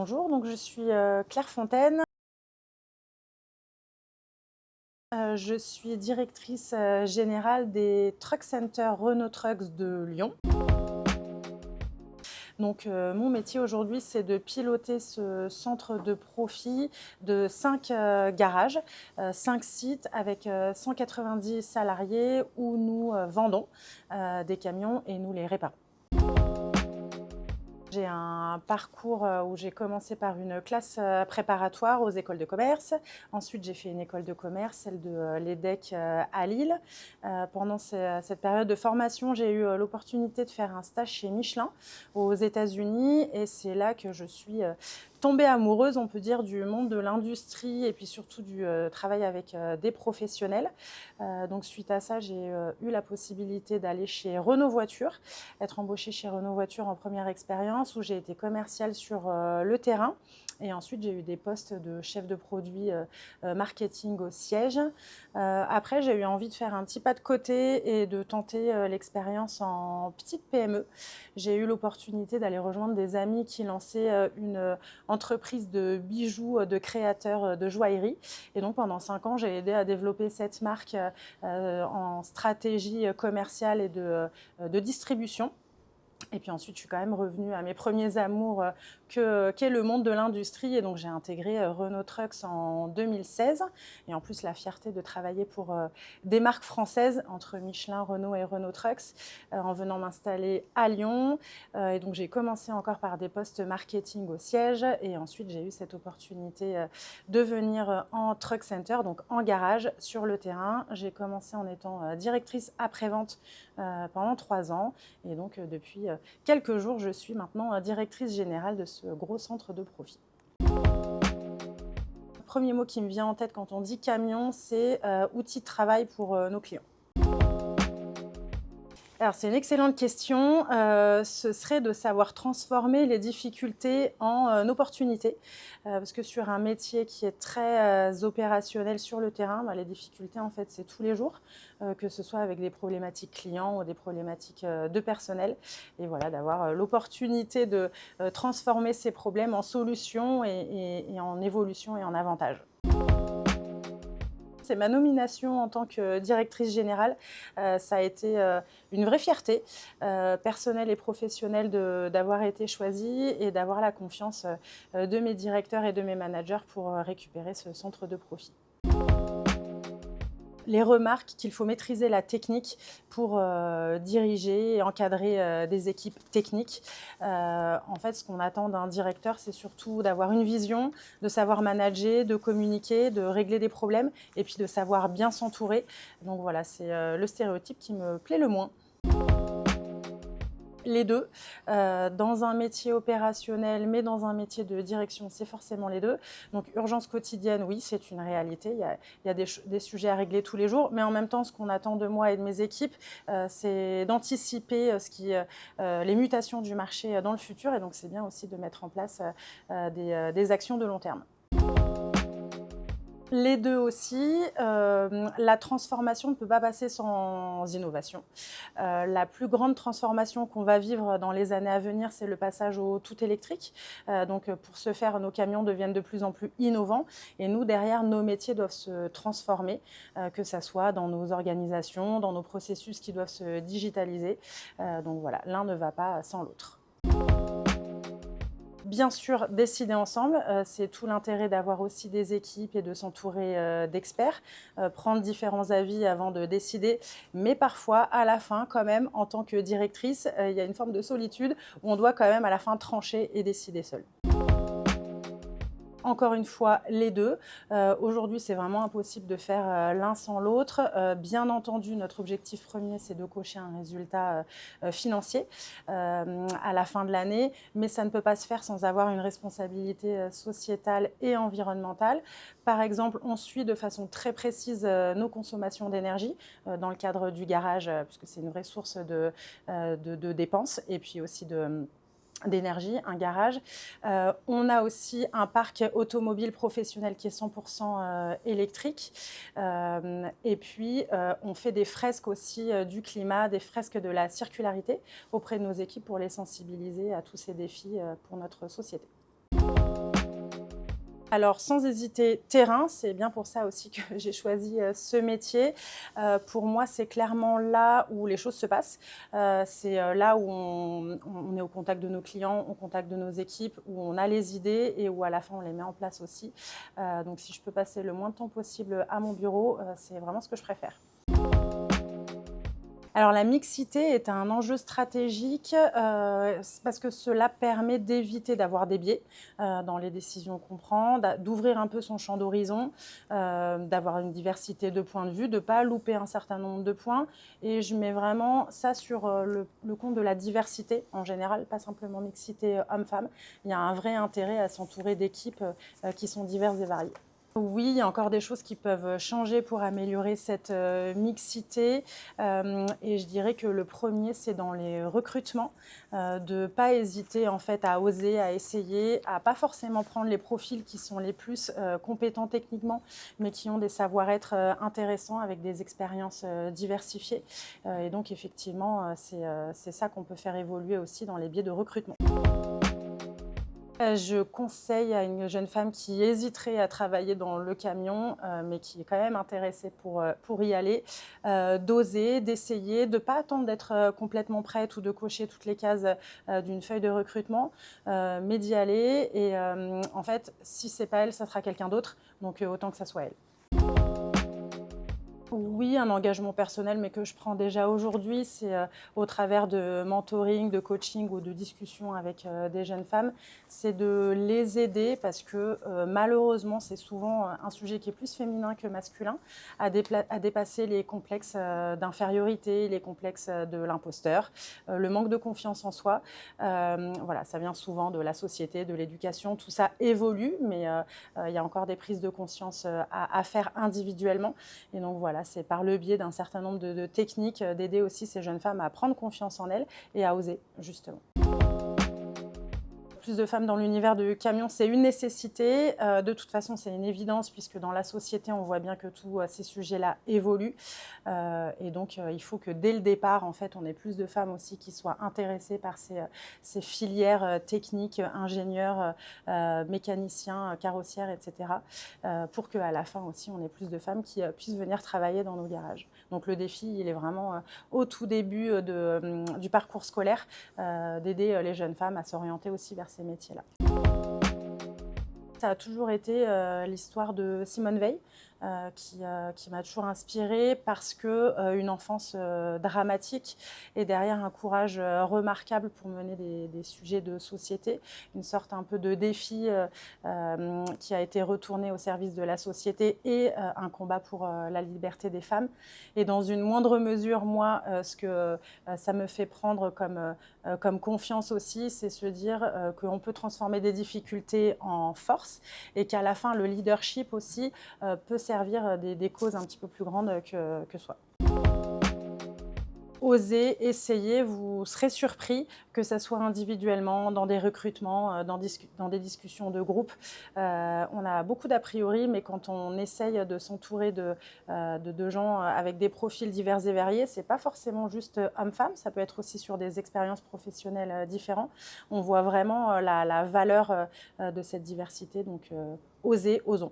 Bonjour, donc je suis Claire Fontaine. Je suis directrice générale des Truck Center Renault Trucks de Lyon. Donc mon métier aujourd'hui, c'est de piloter ce centre de profit de 5 garages, 5 sites avec 190 salariés où nous vendons des camions et nous les réparons. J'ai un parcours où j'ai commencé par une classe préparatoire aux écoles de commerce. Ensuite, j'ai fait une école de commerce, celle de l'EDEC à Lille. Pendant cette période de formation, j'ai eu l'opportunité de faire un stage chez Michelin aux États-Unis et c'est là que je suis tombée amoureuse, on peut dire, du monde de l'industrie et puis surtout du travail avec des professionnels. Donc suite à ça, j'ai eu la possibilité d'aller chez Renault Voiture, être embauchée chez Renault Voiture en première expérience où j'ai été commerciale sur le terrain. Et ensuite, j'ai eu des postes de chef de produit marketing au siège. Après, j'ai eu envie de faire un petit pas de côté et de tenter l'expérience en petite PME. J'ai eu l'opportunité d'aller rejoindre des amis qui lançaient une entreprise de bijoux de créateurs de joaillerie. Et donc, pendant 5 ans, j'ai aidé à développer cette marque en stratégie commerciale et de distribution. Et puis ensuite, je suis quand même revenue à mes premiers amours qu'est le monde de l'industrie. Et donc, j'ai intégré Renault Trucks en 2016. Et en plus, la fierté de travailler pour des marques françaises entre Michelin, Renault et Renault Trucks en venant m'installer à Lyon. Et donc, j'ai commencé encore par des postes marketing au siège. Et ensuite, j'ai eu cette opportunité de venir en Truck Center, donc en garage, sur le terrain. J'ai commencé en étant directrice après-vente pendant 3 ans. Et donc, depuis quelques jours, je suis maintenant directrice générale de ce gros centre de profit. Le premier mot qui me vient en tête quand on dit camion, c'est outil de travail pour nos clients. Alors, c'est une excellente question. Ce serait de savoir transformer les difficultés en opportunités. Parce que sur un métier qui est très opérationnel sur le terrain, les difficultés, en fait, c'est tous les jours, que ce soit avec des problématiques clients ou des problématiques de personnel. Et voilà, d'avoir l'opportunité de transformer ces problèmes en solutions et en évolution et en avantages. C'est ma nomination en tant que directrice générale. Ça a été une vraie fierté personnelle et professionnelle d'avoir été choisie et d'avoir la confiance de mes directeurs et de mes managers pour récupérer ce centre de profit. Les remarques qu'il faut maîtriser la technique pour diriger et encadrer des équipes techniques. En fait, ce qu'on attend d'un directeur, c'est surtout d'avoir une vision, de savoir manager, de communiquer, de régler des problèmes et puis de savoir bien s'entourer. Donc voilà, c'est le stéréotype qui me plaît le moins. Les deux. Dans un métier opérationnel, mais dans un métier de direction, c'est forcément les deux. Donc urgence quotidienne, oui, c'est une réalité. Il y a des sujets à régler tous les jours, mais en même temps, ce qu'on attend de moi et de mes équipes, c'est d'anticiper les mutations du marché dans le futur. Et donc c'est bien aussi de mettre en place des actions de long terme. Les 2 aussi. La transformation ne peut pas passer sans innovation. La plus grande transformation qu'on va vivre dans les années à venir, c'est le passage au tout électrique. Donc pour ce faire, nos camions deviennent de plus en plus innovants et nous, derrière, nos métiers doivent se transformer, que ça soit dans nos organisations, dans nos processus qui doivent se digitaliser. Donc voilà, l'un ne va pas sans l'autre. Bien sûr, décider ensemble, c'est tout l'intérêt d'avoir aussi des équipes et de s'entourer d'experts, prendre différents avis avant de décider. Mais parfois, à la fin, quand même, en tant que directrice, il y a une forme de solitude où on doit quand même à la fin trancher et décider seul. Encore une fois, les deux. Aujourd'hui, c'est vraiment impossible de faire l'un sans l'autre. Bien entendu, notre objectif premier, c'est de cocher un résultat financier à la fin de l'année, mais ça ne peut pas se faire sans avoir une responsabilité sociétale et environnementale. Par exemple, on suit de façon très précise nos consommations d'énergie dans le cadre du garage, puisque c'est une vraie source de dépenses et puis aussi d'énergie, un garage. On a aussi un parc automobile professionnel qui est 100% électrique. Et puis, on fait des fresques aussi du climat, des fresques de la circularité auprès de nos équipes pour les sensibiliser à tous ces défis pour notre société. Alors sans hésiter, terrain, c'est bien pour ça aussi que j'ai choisi, ce métier. Pour moi, c'est clairement là où les choses se passent. C'est, là où on est au contact de nos clients, au contact de nos équipes, où on a les idées et où à la fin on les met en place aussi. Donc si je peux passer le moins de temps possible à mon bureau, c'est vraiment ce que je préfère. Alors la mixité est un enjeu stratégique, parce que cela permet d'éviter d'avoir des biais, dans les décisions qu'on prend, d'ouvrir un peu son champ d'horizon, d'avoir une diversité de points de vue, de ne pas louper un certain nombre de points et je mets vraiment ça sur, le compte de la diversité en général, pas simplement mixité, homme-femme. Il y a un vrai intérêt à s'entourer d'équipes, qui sont diverses et variées. Oui, il y a encore des choses qui peuvent changer pour améliorer cette, mixité, et je dirais que le premier, c'est dans les recrutements, de pas hésiter en fait à oser, à essayer, à pas forcément prendre les profils qui sont les plus, compétents techniquement, mais qui ont des savoir-être, intéressants avec des expériences, diversifiées, et donc effectivement, c'est ça qu'on peut faire évoluer aussi dans les biais de recrutement. Je conseille à une jeune femme qui hésiterait à travailler dans le camion, mais qui est quand même intéressée pour y aller, d'oser, d'essayer, de ne pas attendre d'être, complètement prête ou de cocher toutes les cases, d'une feuille de recrutement, mais d'y aller et en fait, si c'est pas elle, ça sera quelqu'un d'autre, donc autant que ça soit elle. Oui, un engagement personnel, mais que je prends déjà aujourd'hui, c'est, au travers de mentoring, de coaching ou de discussions avec, des jeunes femmes, c'est de les aider parce que, malheureusement, c'est souvent, un sujet qui est plus féminin que masculin, à dépasser les complexes, d'infériorité, les complexes, de l'imposteur, le manque de confiance en soi. Voilà, ça vient souvent de la société, de l'éducation, tout ça évolue, mais, il y a encore des prises de conscience, à faire individuellement et donc voilà, c'est par le biais d'un certain nombre de techniques, d'aider aussi ces jeunes femmes à prendre confiance en elles et à oser, justement. Plus de femmes dans l'univers du camion, c'est une nécessité. De toute façon, c'est une évidence puisque dans la société, on voit bien que tous ces sujets-là évoluent. Et donc, il faut que dès le départ, en fait, on ait plus de femmes aussi qui soient intéressées par ces filières techniques, ingénieurs, mécaniciens, carrossières, etc. Pour qu'à la fin aussi, on ait plus de femmes qui puissent venir travailler dans nos garages. Donc le défi, il est vraiment au tout début du parcours scolaire, d'aider les jeunes femmes à s'orienter aussi vers ces métiers-là. Ça a toujours été, l'histoire de Simone Veil, qui m'a toujours inspirée parce que, une enfance, dramatique et derrière un courage, remarquable pour mener des sujets de société. Une sorte un peu de défi, qui a été retourné au service de la société et un combat pour, la liberté des femmes et dans une moindre mesure, moi, ce que, ça me fait prendre comme confiance aussi, c'est se dire, qu'on peut transformer des difficultés en force et qu'à la fin, le leadership aussi, peut servir des causes un petit peu plus grandes que soi. Osez, essayez, vous serez surpris, que ça soit individuellement, dans des recrutements, dans des discussions de groupe. On a beaucoup d'a priori, mais quand on essaye de s'entourer de gens avec des profils divers et variés, c'est pas forcément juste homme-femme, ça peut être aussi sur des expériences professionnelles différentes. On voit vraiment la valeur de cette diversité, donc osez, osons.